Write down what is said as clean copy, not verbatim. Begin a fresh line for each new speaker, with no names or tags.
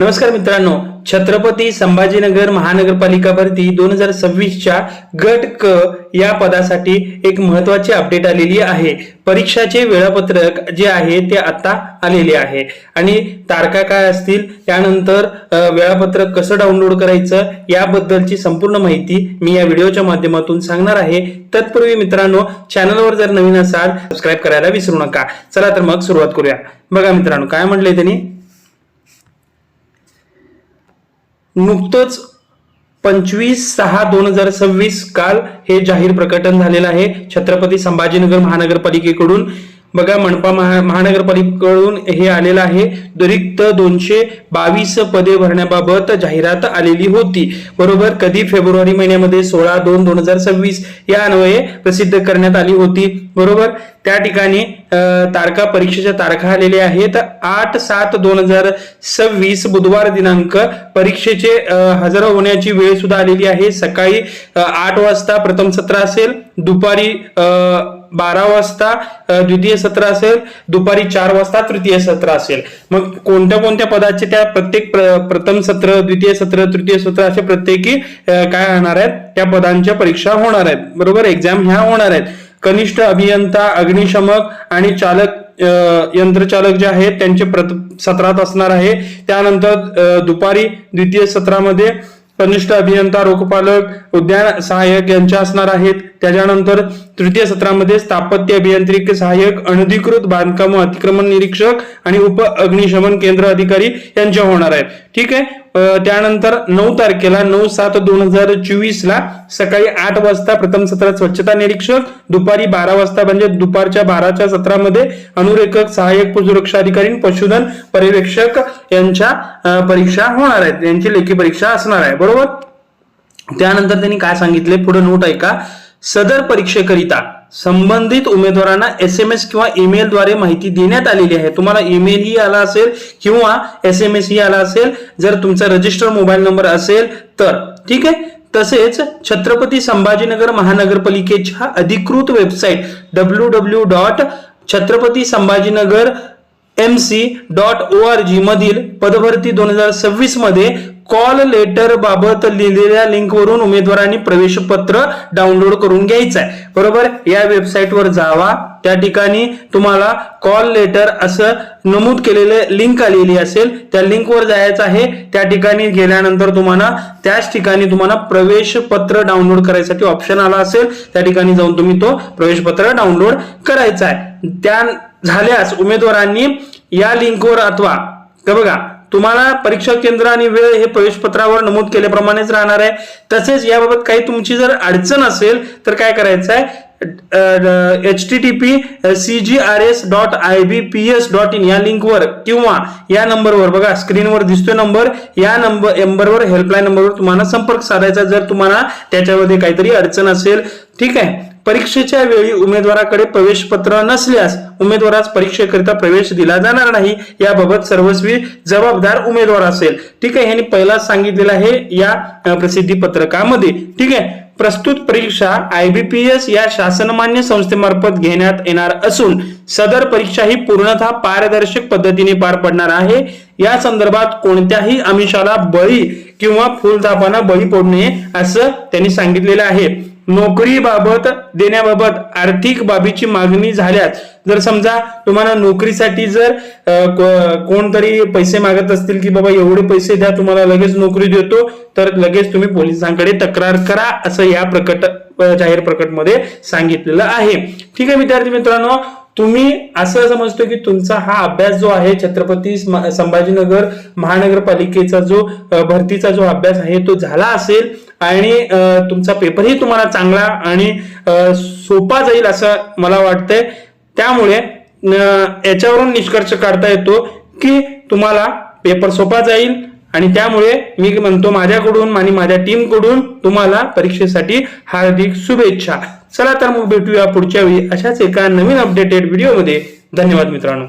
नमस्कार मित्रांनो, छत्रपती संभाजीनगर महानगरपालिका भरती 2026च्या गट क या पदासाठी एक महत्त्वाची अपडेट आलेली आहे। परीक्षाचे वेळापत्रक जे आहे ते आता आलेले आहे आणि तारखा काय असतील, त्यानंतर वेळापत्रक कसं डाउनलोड करायचं याबद्दलची संपूर्ण माहिती मी या व्हिडिओच्या माध्यमातून सांगणार आहे। तत्पूर्वी मित्रांनो, चॅनलवर जर नवीन असाल सबस्क्राइब करायला विसरू नका। चला तर मग सुरुवात करूया। बघा मित्रांनो, काय म्हटलंय त्यांनी, नुकतंच 25/6/2026 काल हे जाहीर प्रकटन झालेलं आहे छत्रपती संभाजीनगर महानगरपालिकेकडून। बघा, मनपा महानगरपालिकेकडून हे आलेलं आहे। रिक्त 222 पदे भरण्याबाबत जाहिरात आलेली होती, बरोबर। कधी? फेब्रुवारी महिन्यामध्ये 16/2/2026 या अन्वये प्रसिद्ध करण्यात आली होती, बरोबर। त्या ठिकाणी तारखा, परीक्षेच्या तारखा आलेल्या आहेत। 8/7/2026 बुधवार दिनांक परीक्षेचे हजर होण्याची वेळ सुद्धा आलेली आहे। सकाळी 8 वाजता प्रथम सत्र असेल, दुपारी 12 वाजता द्वितीय सत्र असेल, दुपारी 4 वाजता तृतीय सत्र असेल। मग कोणत्या कोणत्या पदाचे त्या प्रत्येक प्रथम सत्र, द्वितीय सत्र, तृतीय सत्र असे प्रत्येकी काय होणार आहेत, त्या पदांच्या परीक्षा होणार आहेत, बरोबर। एक्झाम ह्या होणार आहेत। कनिष्ठ अभियंता, अग्निशमक आणि चालक, यंत्रचालक जे आहेत त्यांचे सत्रात असणार आहे। त्यानंतर दुपारी द्वितीय सत्रामध्ये कनिष्ठ अभियंता, रोखपालक, उद्यान सहाय्यक यांच्या असणार आहेत। त्याच्यानंतर तृतीय सत्रामध्ये स्थापत्य अभियांत्रिकी सहाय्यक, अनधिकृत बांधकाम अतिक्रमण निरीक्षक आणि उप अग्निशमन केंद्र अधिकारी यांच्या होणार आहेत, ठीक आहे। त्यानंतर 9 तारखेला 9/7/2024 ला सकाळी 8 वाजता प्रथम सत्रात स्वच्छता निरीक्षक, दुपारी 12 वाजता म्हणजे दुपारच्या 12च्या सत्रामध्ये अनुरेखक, सहाय्यक सुरक्षा अधिकारी, पशुधन पर्यवेक्षक यांच्या परीक्षा होणार आहेत, यांची लेखी परीक्षा असणार आहे, बरोबर। त्यानंतर त्यांनी काय सांगितले, पुढे नोट ऐका। सदर परीक्षेकरिता संबंधित उमेदवारांना SMS किंवा ईमेल द्वारे माहिती देण्यात आलेली आहे। तुम्हाला ईमेल ही आला असेल किंवा SMS ही आला असेल, जर तुमचा रजिस्टर मोबाईल नंबर असेल तर, ठीक आहे। तसेच छत्रपती संभाजीनगर महानगरपालिकेच्या अधिकृत वेबसाईट www.chhatrapati-sambhajinagar-mc.org मधील पदभरती 2026 मध्ये कॉल लेटर बाबत लिहिलेल्या लिंक वरून उमेदवारांनी प्रवेश पत्र डाउनलोड करून घ्यायचं आहे, बरोबर। या वेबसाईटवर जावा, त्या ठिकाणी तुम्हाला कॉल लेटर असं नमूद केलेले लिंक आलेली असेल, त्या लिंकवर जायचं आहे। त्या ठिकाणी गेल्यानंतर तुम्हाला त्याच ठिकाणी तुम्हाला प्रवेश पत्र डाउनलोड करायसाठी ऑप्शन आला असेल, त्या ठिकाणी जाऊन तुम्ही तो प्रवेश पत्र डाउनलोड करायचा आहे। त्या झाल्यास उमेदवारांनी या लिंकवर अथवा बघा, तुम्हाला परीक्षा केंद्र आणि वेळ हे प्रवेश पत्रावर नमूद केल्याप्रमाणेच राहणार आहे। तसेच याबाबत काही तुमची जर अडचण असेल तर काय करायचं आहे, http://cgrs.ibps.in या लिंकवर किंवा या नंबरवर, बघा स्क्रीनवर दिसतोय नंबर, या नंबरवर, हेल्पलाईन नंबरवर तुम्हाला संपर्क साधायचा जर तुम्हाला त्याच्यामध्ये काहीतरी अडचण असेल, ठीक आहे। परीक्षेच्या वेळी उमेदवाराकडे प्रवेश पत्र नसल्यास उमेदवारास परीक्षेकरिता प्रवेश दिला जाणार नाही, याबाबत सर्वस्वी जबाबदार उमेदवार असेल, ठीक आहे। यांनी पहिलाच सांगितलेलं आहे या प्रसिद्धी पत्रकामध्ये, ठीक आहे। प्रस्तुत परीक्षा IBPS या शासनमान्य संस्थेमार्फत घेण्यात येणार असून सदर परीक्षा ही पूर्णतः पारदर्शक पद्धतीने पार पडणार आहे। या संदर्भात कोणत्याही आमिषाला बळी किंवा फुलथापांना बळी पडू नये असं त्यांनी सांगितलेलं आहे। नोकरी बाबत देण्याबाबत आर्थिक बाबीची मागणी झाल्यास, जर समजा तुम्हाला नोकरीसाठी जर कोणतरी पैसे मागत असतील की बाबा एवढे पैसे द्या तुम्हाला लगेच नोकरी देतो, तर लगेच तुम्ही पोलिसांकडे तक्रार करा असं या जाहीर प्रकटमध्ये सांगितलेलं आहे, ठीक आहे। विद्यार्थी मित्रांनो, तुम्ही असं समजतो की तुमचा हा अभ्यास जो आहे छत्रपती संभाजीनगर महानगरपालिकेचा जो भरतीचा जो अभ्यास आहे तो झाला असेल आणि तुमचा पेपरही तुम्हाला चांगला आणि सोपा जाईल असं मला वाटतंय। त्यामुळे याच्यावरून निष्कर्ष काढता येतो की तुम्हाला पेपर सोपा जाईल आणि त्यामुळे मी म्हणतो माझ्याकडून आणि माझ्या टीमकडून तुम्हाला परीक्षेसाठी हार्दिक शुभेच्छा। चला तर मग भेटूया पुढच्या वेळी अशाच एका नवीन अपडेटेड व्हिडिओमध्ये। धन्यवाद मित्रांनो।